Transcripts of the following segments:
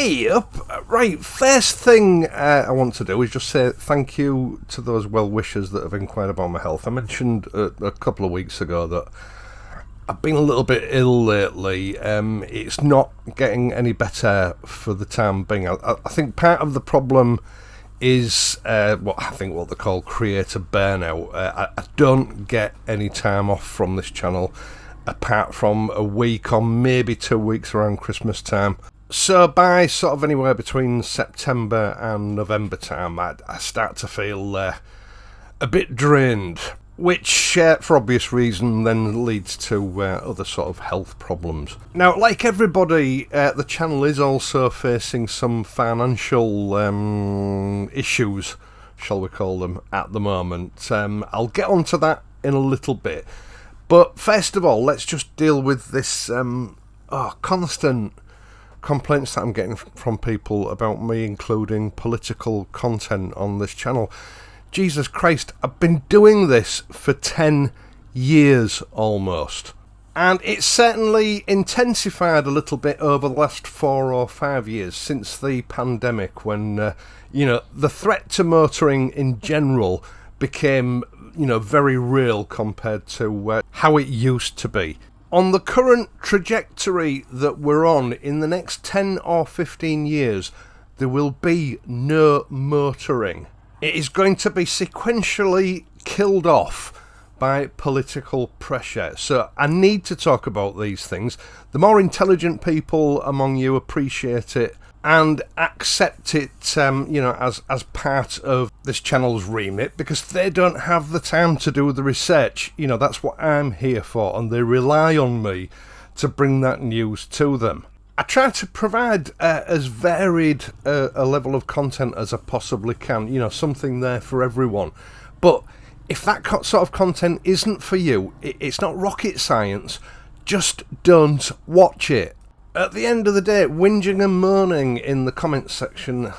Hey up! Right, first thing I want to do is just say thank you to those well-wishers that have inquired about my health. I mentioned a couple of weeks ago that I've been a little bit ill lately. It's not getting any better for the time being. I think part of the problem is what they call creator burnout. I don't get any time off from this channel apart from a week or maybe 2 weeks around Christmas time. So by sort of anywhere between September and November time, I start to feel a bit drained, which for obvious reason then leads to other sort of health problems. Now, like everybody, the channel is also facing some financial issues, shall we call them, at the moment. I'll get onto that in a little bit. But first of all, let's just deal with this constant complaints that I'm getting from people about me including political content on this channel. Jesus Christ, I've been doing this for 10 years almost. And it's certainly intensified a little bit over the last 4 or 5 years since the pandemic, when, the threat to motoring in general became, very real compared to how it used to be. On the current trajectory that we're on, in the next 10 or 15 years, there will be no motoring. It is going to be sequentially killed off by political pressure. So I need to talk about these things. The more intelligent people among you appreciate it and accept it, as part of this channel's remit, because they don't have the time to do the research. That's what I'm here for, and they rely on me to bring that news to them. I try to provide as varied a level of content as I possibly can, something there for everyone. But if that sort of content isn't for you, it's not rocket science, just don't watch it. At the end of the day, whinging and mourning in the comments section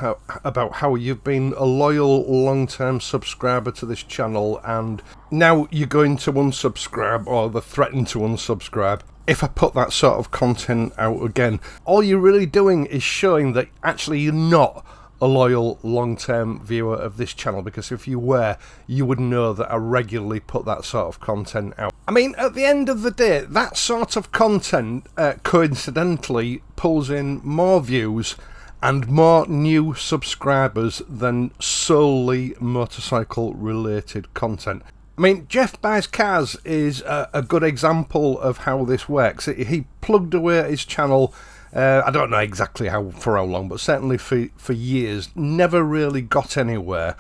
about how you've been a loyal long-term subscriber to this channel and now you're going to unsubscribe or they're threatened to unsubscribe if I put that sort of content out again, all you're really doing is showing that actually you're not a loyal long-term viewer of this channel, because if you were, you would know that I regularly put that sort of content out. I mean, at the end of the day, that sort of content coincidentally pulls in more views and more new subscribers than solely motorcycle related content. I mean, Jeff Buys Cars is a good example of how this works. He plugged away at his channel, I don't know exactly for how long, but certainly for years, never really got anywhere.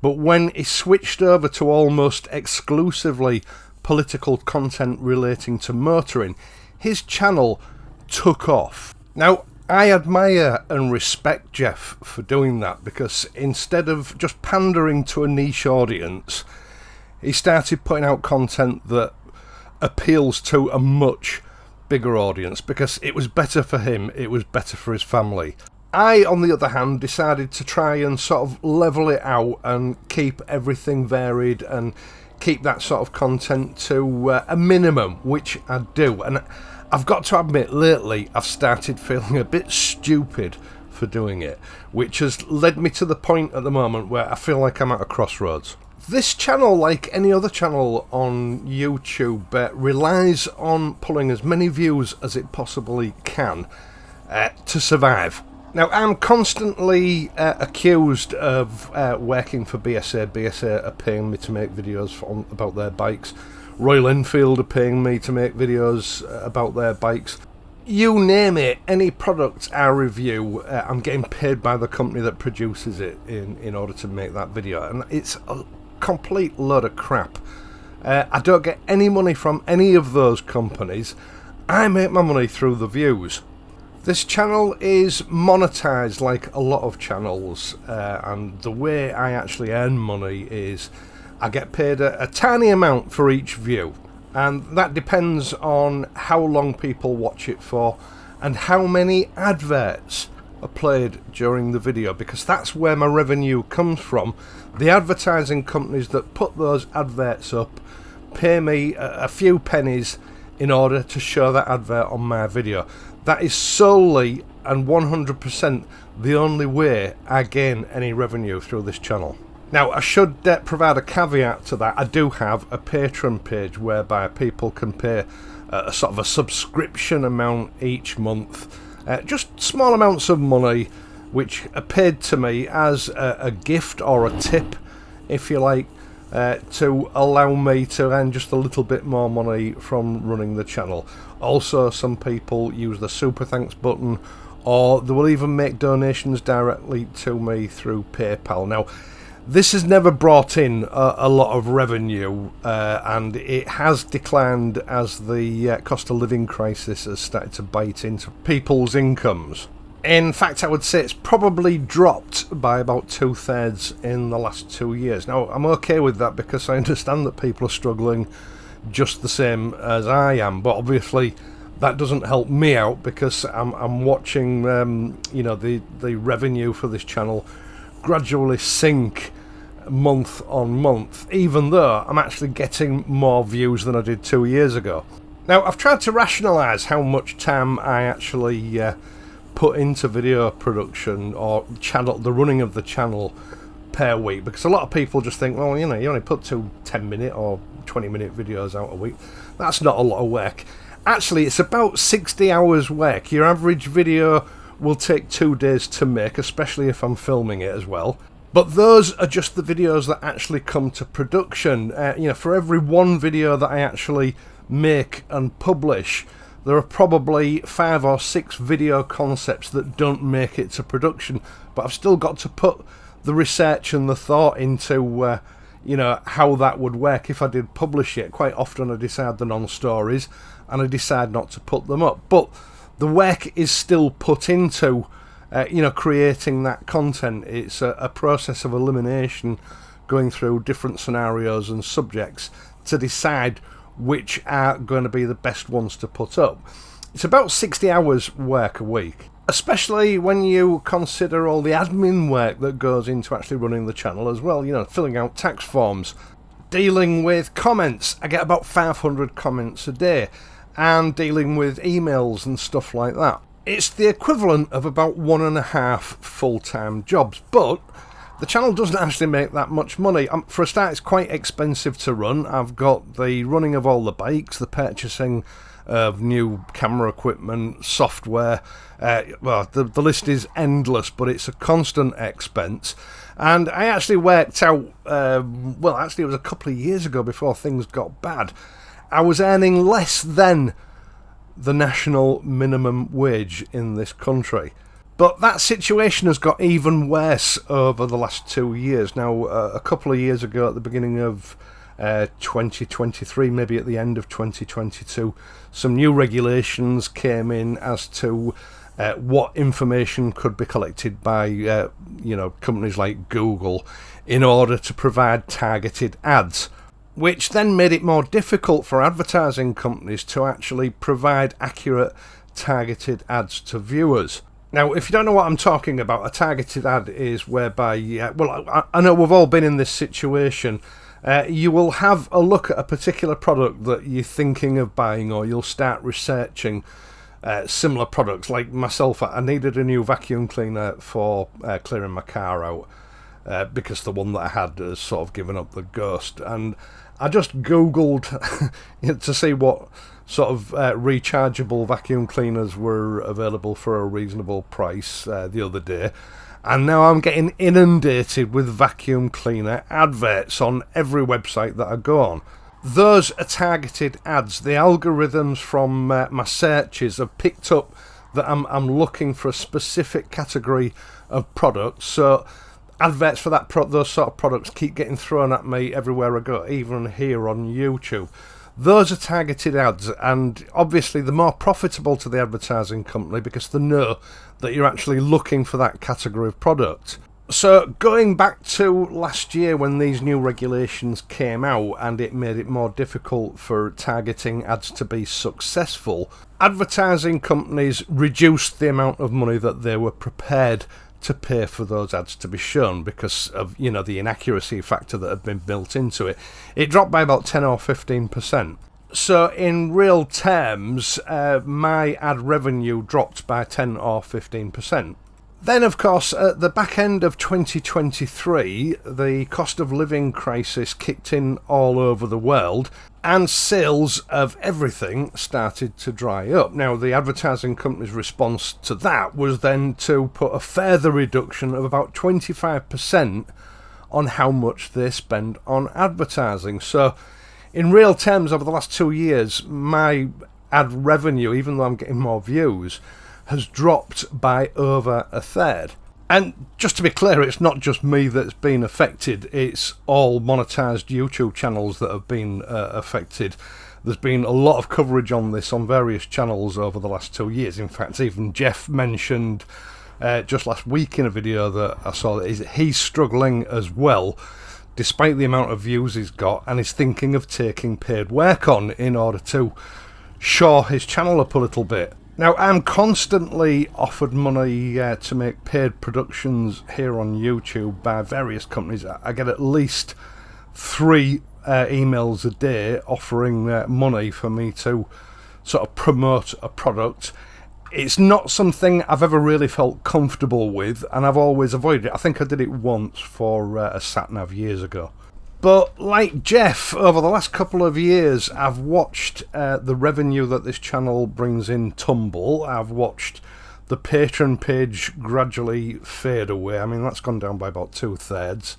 But when he switched over to almost exclusively political content relating to motoring, his channel took off. Now, I admire and respect Jeff for doing that, because instead of just pandering to a niche audience, he started putting out content that appeals to a much bigger audience, because it was better for him, it was better for his family. I, on the other hand, decided to try and sort of level it out and keep everything varied and keep that sort of content to a minimum, which I do. And I've got to admit, lately I've started feeling a bit stupid for doing it, which has led me to the point at the moment where I feel like I'm at a crossroads. This channel, like any other channel on YouTube, relies on pulling as many views as it possibly can to survive. Now, I'm constantly accused of working for BSA. BSA are paying me to make videos about their bikes. Royal Enfield are paying me to make videos about their bikes. You name it, any product I review, I'm getting paid by the company that produces it in order to make that video. And it's a complete load of crap. I don't get any money from any of those companies. I make my money through the views. This channel is monetized like a lot of channels, and the way I actually earn money is I get paid a tiny amount for each view, and that depends on how long people watch it for and how many adverts are played during the video, because that's where my revenue comes from. The advertising companies that put those adverts up pay me a few pennies in order to show that advert on my video. That is solely and 100% the only way I gain any revenue through this channel. Now, I should provide a caveat to that. I do have a Patreon page whereby people can pay a sort of a subscription amount each month, just small amounts of money, which are paid to me as a gift or a tip, if you like, to allow me to earn just a little bit more money from running the channel. Also, some people use the super thanks button, or they will even make donations directly to me through PayPal. Now, this has never brought in a lot of revenue, and it has declined as the cost of living crisis has started to bite into people's incomes. In fact, I would say it's probably dropped by about 2/3 in the last 2 years. Now, I'm okay with that because I understand that people are struggling just the same as I am, but obviously that doesn't help me out because I'm watching the revenue for this channel gradually sink month on month, even though I'm actually getting more views than I did 2 years ago. Now, I've tried to rationalise how much time I actually put into video production or the running of the channel per week, because a lot of people just think, well, you only put 2 10-minute or 20-minute videos out a week. That's not a lot of work. Actually, it's about 60 hours work. Your average video will take 2 days to make, especially if I'm filming it as well. But those are just the videos that actually come to production. For every one video that I actually make and publish, there are probably 5 or 6 video concepts that don't make it to production. But I've still got to put the research and the thought into, how that would work if I did publish it. Quite often I decide the non-stories and I decide not to put them up. But the work is still put into creating that content. It's a process of elimination, going through different scenarios and subjects to decide which are going to be the best ones to put up. It's about 60 hours work a week, especially when you consider all the admin work that goes into actually running the channel as well. Filling out tax forms, dealing with comments. I get about 500 comments a day, and dealing with emails and stuff like that. It's the equivalent of about 1.5 full-time jobs, but the channel doesn't actually make that much money. For a start, it's quite expensive to run. I've got the running of all the bikes, the purchasing of new camera equipment, software. The list is endless, but it's a constant expense. And I actually worked out, it was a couple of years ago before things got bad. I was earning less than the national minimum wage in this country. But that situation has got even worse over the last 2 years. Now, a couple of years ago, at the beginning of 2023, maybe at the end of 2022, some new regulations came in as to what information could be collected by companies like Google in order to provide targeted ads, which then made it more difficult for advertising companies to actually provide accurate targeted ads to viewers. Now, if you don't know what I'm talking about, a targeted ad is whereby, I know we've all been in this situation. You will have a look at a particular product that you're thinking of buying, or you'll start researching similar products. Like myself, I needed a new vacuum cleaner for clearing my car out because the one that I had has sort of given up the ghost. And I just Googled to see what sort of rechargeable vacuum cleaners were available for a reasonable price the other day. And now I'm getting inundated with vacuum cleaner adverts on every website that I go on. Those are targeted ads. The algorithms from my searches have picked up that I'm looking for a specific category of products. So adverts for those sort of products keep getting thrown at me everywhere I go, even here on YouTube. Those are targeted ads, and obviously they're more profitable to the advertising company because they know that you're actually looking for that category of product. So going back to last year when these new regulations came out and it made it more difficult for targeting ads to be successful, advertising companies reduced the amount of money that they were prepared to pay for those ads to be shown because of the inaccuracy factor that had been built into it. It dropped by about 10 or 15%. So in real terms, my ad revenue dropped by 10 or 15%. Then, of course, at the back end of 2023, the cost of living crisis kicked in all over the world, and sales of everything started to dry up. Now, the advertising company's response to that was then to put a further reduction of about 25% on how much they spend on advertising. So, in real terms, over the last 2 years, my ad revenue, even though I'm getting more views, has dropped by over a third. And just to be clear, it's not just me that's been affected, it's all monetized YouTube channels that have been affected. There's been a lot of coverage on this on various channels over the last 2 years. In fact, even Jeff mentioned just last week in a video that I saw that he's struggling as well, despite the amount of views he's got, and is thinking of taking paid work on in order to shore his channel up a little bit. Now, I'm constantly offered money to make paid productions here on YouTube by various companies. I get at least 3 emails a day offering money for me to sort of promote a product. It's not something I've ever really felt comfortable with, and I've always avoided it. I think I did it once for a sat-nav years ago. But like Jeff, over the last couple of years, I've watched the revenue that this channel brings in tumble. I've watched the Patreon page gradually fade away. I mean, that's gone down by about 2/3.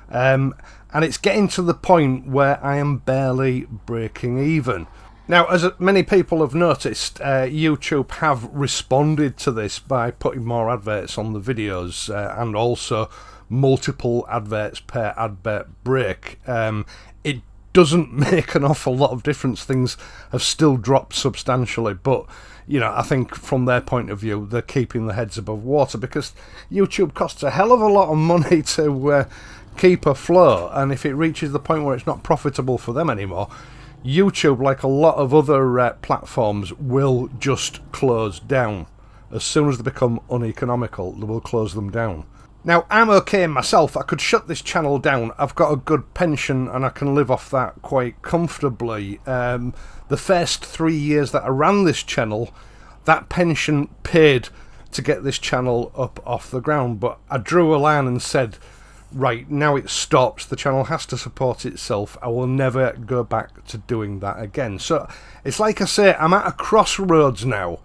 And it's getting to the point where I am barely breaking even. Now, as many people have noticed, YouTube have responded to this by putting more adverts on the videos and also multiple adverts per advert break. It doesn't make an awful lot of difference. Things have still dropped substantially, but you know, I think from their point of view, they're keeping their heads above water because YouTube costs a hell of a lot of money to keep afloat, and if it reaches the point where it's not profitable for them anymore, YouTube, like a lot of other platforms, will just close down. As soon as they become uneconomical, they will close them down. Now, I'm okay myself. I could shut this channel down. I've got a good pension and I can live off that quite comfortably. The first 3 years that I ran this channel, that pension paid to get this channel up off the ground. But I drew a line and said, right, now it stops. The channel has to support itself. I will never go back to doing that again. So it's like I say, I'm at a crossroads now.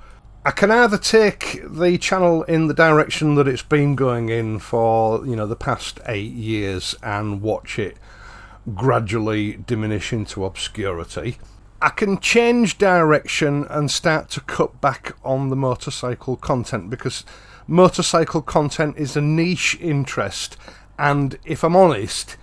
I can either take the channel in the direction that it's been going in for, you know, the past 8 years and watch it gradually diminish into obscurity. I can change direction and start to cut back on the motorcycle content, because motorcycle content is a niche interest, and if I'm honest,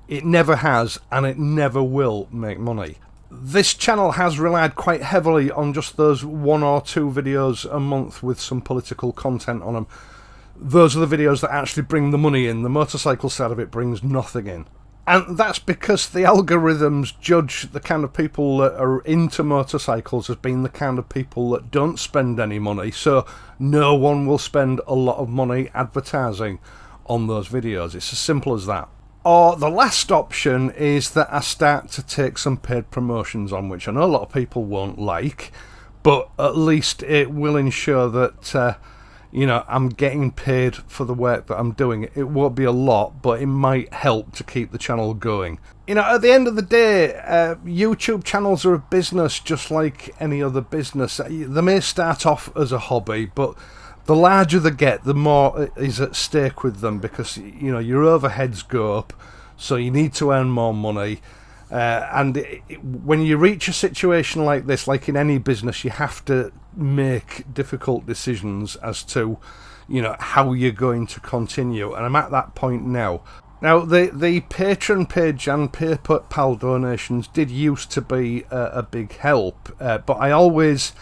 it never has and it never will make money. This channel has relied quite heavily on just those 1 or 2 videos a month with some political content on them. Those are the videos that actually bring the money in. The motorcycle side of it brings nothing in. And that's because the algorithms judge the kind of people that are into motorcycles as being the kind of people that don't spend any money. So no one will spend a lot of money advertising on those videos. It's as simple as that. Or the last option is that I start to take some paid promotions on, which I know a lot of people won't like, but at least it will ensure that you know, I'm getting paid for the work that I'm doing. It won't be a lot, but it might help to keep the channel going. You know, at the end of the day, YouTube channels are a business just like any other business. They may start off as a hobby, but the larger they get, the more is at stake with them, because, you know, your overheads go up, so you need to earn more money. When you reach a situation like this, like in any business, you have to make difficult decisions as to, you know, how you're going to continue. And I'm at that point now. Now, the Patreon page and PayPal donations did used to be a big help, but I always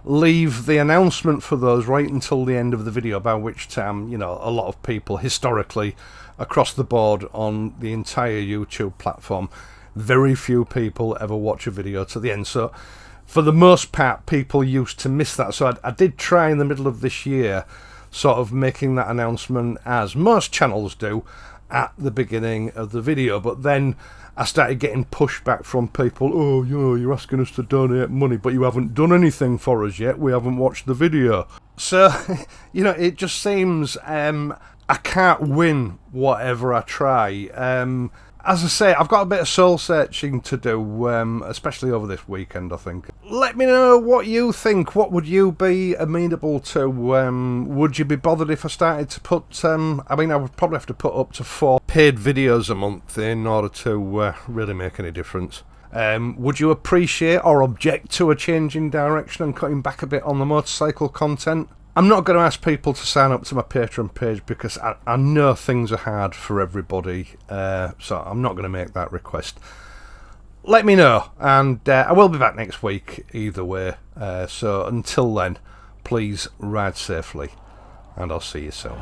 leave the announcement for those right until the end of the video, by which time, you know, a lot of people historically across the board on the entire YouTube platform, very few people ever watch a video to the end. So for the most part, people used to miss that. So I did try in the middle of this year sort of making that announcement, as most channels do, at the beginning of the video, but then I started getting pushback from people. Oh, you're asking us to donate money, but you haven't done anything for us yet. We haven't watched the video. So, it just seems I can't win whatever I try. As I say, I've got a bit of soul searching to do, especially over this weekend, I think. Let me know what you think. What would you be amenable to? Would you be bothered if I started to put... I would probably have to put up to 4 paid videos a month in order to really make any difference. Would you appreciate or object to a change in direction and cutting back a bit on the motorcycle content? I'm not going to ask people to sign up to my Patreon page because I know things are hard for everybody, so I'm not going to make that request. Let me know, and I will be back next week either way, so until then, please ride safely, and I'll see you soon.